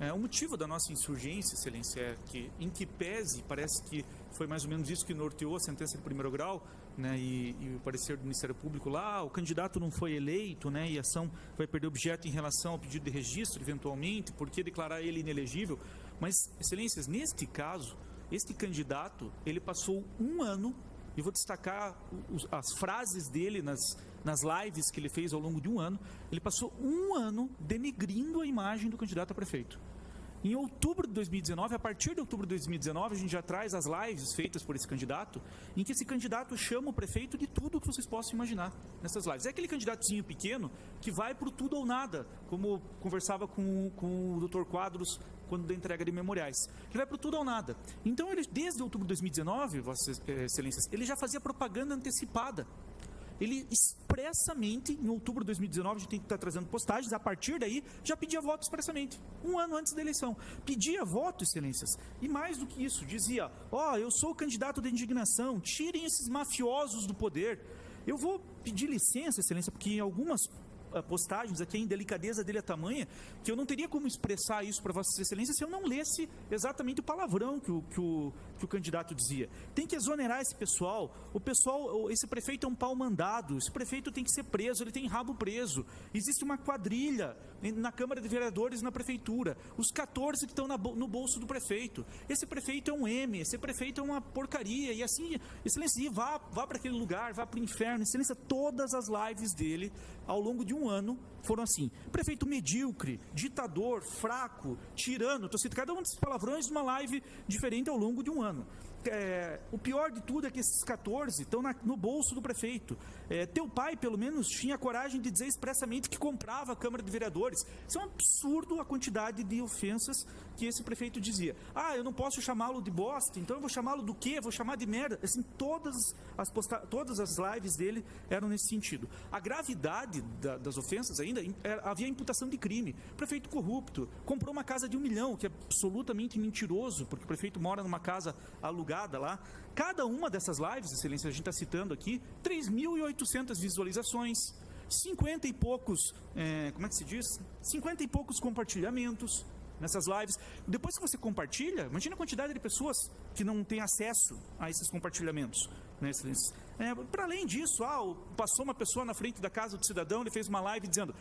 O motivo da nossa insurgência, Excelência, é que, em que pese, parece que foi mais ou menos isso que norteou a sentença de primeiro grau, né, e o parecer do Ministério Público lá, o candidato não foi eleito, né, e a ação vai perder objeto em relação ao pedido de registro, eventualmente, por que declarar ele inelegível? Mas, Excelências, neste caso, este candidato, ele passou um ano, e vou destacar as frases dele nas lives que ele fez ao longo de um ano, ele passou um ano denegrindo a imagem do candidato a prefeito. Em outubro de 2019, a partir de outubro de 2019, a gente já traz as lives feitas por esse candidato, em que esse candidato chama o prefeito de tudo que vocês possam imaginar nessas lives. É aquele candidatozinho pequeno que vai para o tudo ou nada, como conversava com o Dr. Quadros quando da entrega de memoriais. Ele vai para o tudo ou nada. Então, ele, desde outubro de 2019, Vossas Excelências, ele já fazia propaganda antecipada. Ele expressamente, em outubro de 2019, a gente tem que estar trazendo postagens, a partir daí, já pedia voto expressamente, um ano antes da eleição. Pedia voto, Excelências, e mais do que isso, dizia, eu sou o candidato da indignação, tirem esses mafiosos do poder. Eu vou pedir licença, Excelência, porque em algumas postagens aqui, a indelicadeza dele é tamanha, que eu não teria como expressar isso para Vossas Excelências se eu não lesse exatamente o palavrão que o candidato dizia. Tem que exonerar esse pessoal, esse prefeito é um pau mandado, esse prefeito tem que ser preso, ele tem rabo preso, existe uma quadrilha na Câmara de Vereadores, na Prefeitura, os 14 que estão no bolso do prefeito, esse prefeito é um M, esse prefeito é uma porcaria, e assim, Excelência, vá para aquele lugar, vá para o inferno, Excelência, todas as lives dele, ao longo de um ano, foram assim, prefeito medíocre, ditador, fraco, tirano, estou citando cada um desses palavrões numa live diferente ao longo de um ano. O pior de tudo é que esses 14 estão no bolso do prefeito. Teu pai, pelo menos, tinha coragem de dizer expressamente que comprava a Câmara de Vereadores. Isso é um absurdo, a quantidade de ofensas que esse prefeito dizia. Eu não posso chamá-lo de bosta, então eu vou chamá-lo do quê? Vou chamar de merda. Assim, todas as lives dele eram nesse sentido. A gravidade das ofensas ainda, havia imputação de crime. Prefeito corrupto, comprou uma casa de R$1 milhão, que é absolutamente mentiroso, porque o prefeito mora numa casa alugada lá. Cada uma dessas lives, Excelência, a gente está citando aqui, 3.800 visualizações, 50 e poucos, 50 e poucos compartilhamentos nessas lives. Depois que você compartilha, imagina a quantidade de pessoas que não têm acesso a esses compartilhamentos, né, Excelência? Para além disso, passou uma pessoa na frente da casa do cidadão, ele fez uma live dizendo,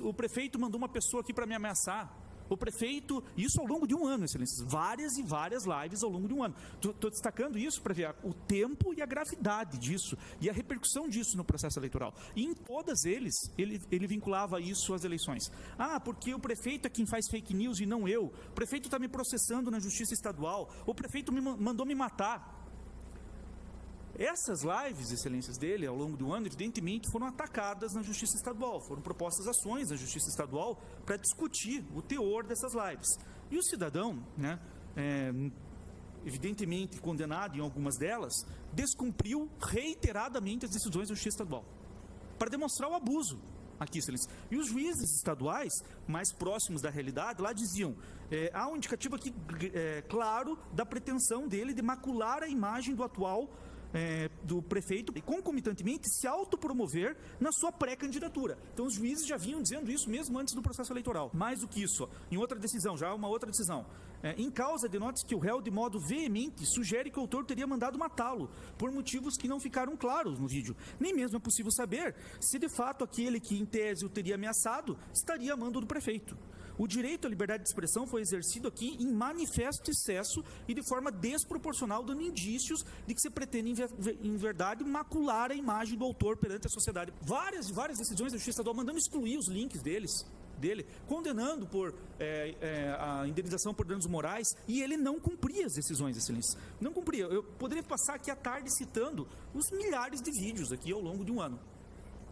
o prefeito mandou uma pessoa aqui para me ameaçar. O prefeito, isso ao longo de um ano, Excelências, várias e várias lives ao longo de um ano. Estou destacando isso para ver o tempo e a gravidade disso, e a repercussão disso no processo eleitoral. E em todas eles, ele vinculava isso às eleições. Porque o prefeito é quem faz fake news e não eu. O prefeito está me processando na justiça estadual. O prefeito mandou me matar. Essas lives, Excelências, dele, ao longo do ano, evidentemente, foram atacadas na Justiça Estadual, foram propostas ações na Justiça Estadual para discutir o teor dessas lives. E o cidadão, né, evidentemente condenado em algumas delas, descumpriu reiteradamente as decisões da Justiça Estadual, para demonstrar o abuso. Aqui, Excelência. E os juízes estaduais, mais próximos da realidade, lá diziam, há um indicativo aqui claro da pretensão dele de macular a imagem do atual do prefeito e concomitantemente se autopromover na sua pré-candidatura. Então os juízes já vinham dizendo isso mesmo antes do processo eleitoral. Mais do que isso, em outra decisão, já uma outra decisão, em causa denote que o réu de modo veemente sugere que o autor teria mandado matá-lo por motivos que não ficaram claros no vídeo. Nem mesmo é possível saber se de fato aquele que em tese o teria ameaçado estaria a mando do prefeito. O direito à liberdade de expressão foi exercido aqui em manifesto excesso e de forma desproporcional, dando indícios de que se pretende, em verdade, macular a imagem do autor perante a sociedade. Várias e várias decisões da Justiça Estadual mandando excluir os links dele, condenando por a indenização por danos morais, e ele não cumpria as decisões, Excelência. Não cumpria. Eu poderia passar aqui à tarde citando os milhares de vídeos aqui ao longo de um ano.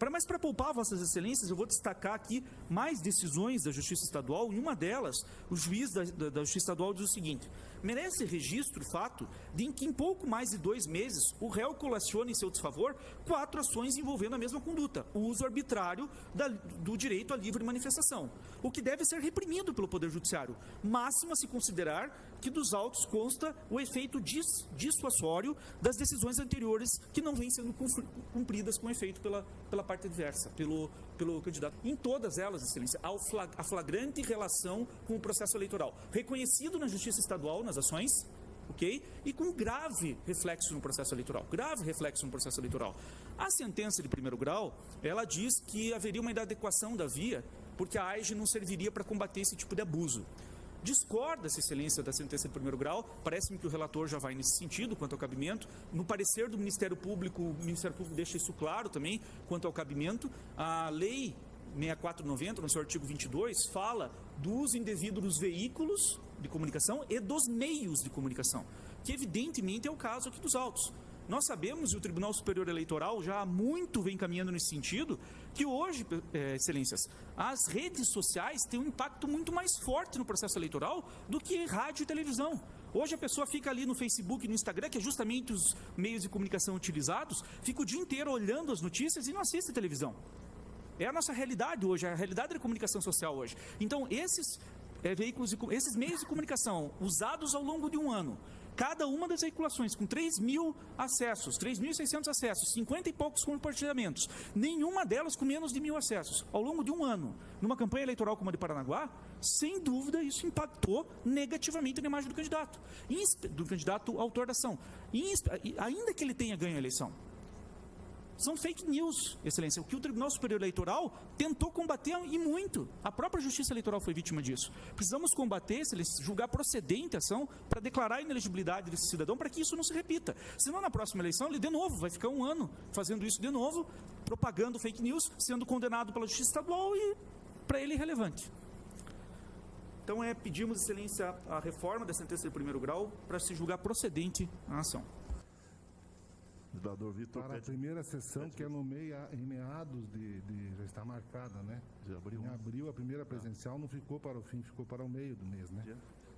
Mas para poupar Vossas Excelências, eu vou destacar aqui mais decisões da Justiça Estadual. Em uma delas, o juiz da Justiça Estadual diz o seguinte: merece registro o fato de que em pouco mais de 2 meses o réu colaciona em seu desfavor 4 ações envolvendo a mesma conduta, o uso arbitrário do direito à livre manifestação, o que deve ser reprimido pelo Poder Judiciário, máximo a se considerar que dos autos consta o efeito dissuasório das decisões anteriores que não vêm sendo cumpridas com efeito pela parte adversa, pelo candidato. Em todas elas, Excelência, há a flagrante relação com o processo eleitoral, reconhecido na Justiça Estadual, nas ações, ok? E com grave reflexo no processo eleitoral. A sentença de primeiro grau, ela diz que haveria uma inadequação da via, porque a AIGE não serviria para combater esse tipo de abuso. Discorda-se, Excelência, da sentença de primeiro grau, parece-me que o relator já vai nesse sentido, quanto ao cabimento. No parecer do Ministério Público, o Ministério Público deixa isso claro também, quanto ao cabimento. A lei 6490, no seu artigo 22, fala do uso indevido dos veículos de comunicação e dos meios de comunicação, que evidentemente é o caso aqui dos autos. Nós sabemos, e o Tribunal Superior Eleitoral já há muito vem caminhando nesse sentido, que hoje, Excelências, as redes sociais têm um impacto muito mais forte no processo eleitoral do que rádio e televisão. Hoje a pessoa fica ali no Facebook e no Instagram, que é justamente os meios de comunicação utilizados, fica o dia inteiro olhando as notícias e não assiste televisão. É a nossa realidade hoje, é a realidade da comunicação social hoje. Então, esses esses meios de comunicação usados ao longo de um ano, cada uma das veiculações com 3.000 acessos, 3.600 acessos, 50 e poucos compartilhamentos, nenhuma delas com menos de 1.000 acessos, ao longo de um ano, numa campanha eleitoral como a de Paranaguá, sem dúvida isso impactou negativamente na imagem do candidato autor da ação, ainda que ele tenha ganho a eleição. São fake news, Excelência, o que o Tribunal Superior Eleitoral tentou combater e muito. A própria Justiça Eleitoral foi vítima disso. Precisamos combater, Excelência, julgar procedente a ação para declarar a inelegibilidade desse cidadão para que isso não se repita. Senão, na próxima eleição, ele de novo vai ficar um ano fazendo isso de novo, propagando fake news, sendo condenado pela Justiça Estadual e para ele irrelevante. Então, pedimos, Excelência, a reforma da sentença de primeiro grau para se julgar procedente a ação. Vitor, para a primeira sessão, que é no em meados já está marcada, né? De abril. Em abril, a primeira presencial não ficou para o fim, ficou para o meio do mês, né?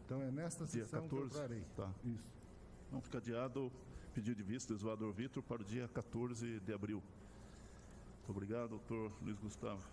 Então é nesta sessão 14, que eu trarei. Tá. Isso. Não fica adiado o pedido de vista do Exumador Vitor para o dia 14 de abril. Muito obrigado, doutor Luiz Gustavo.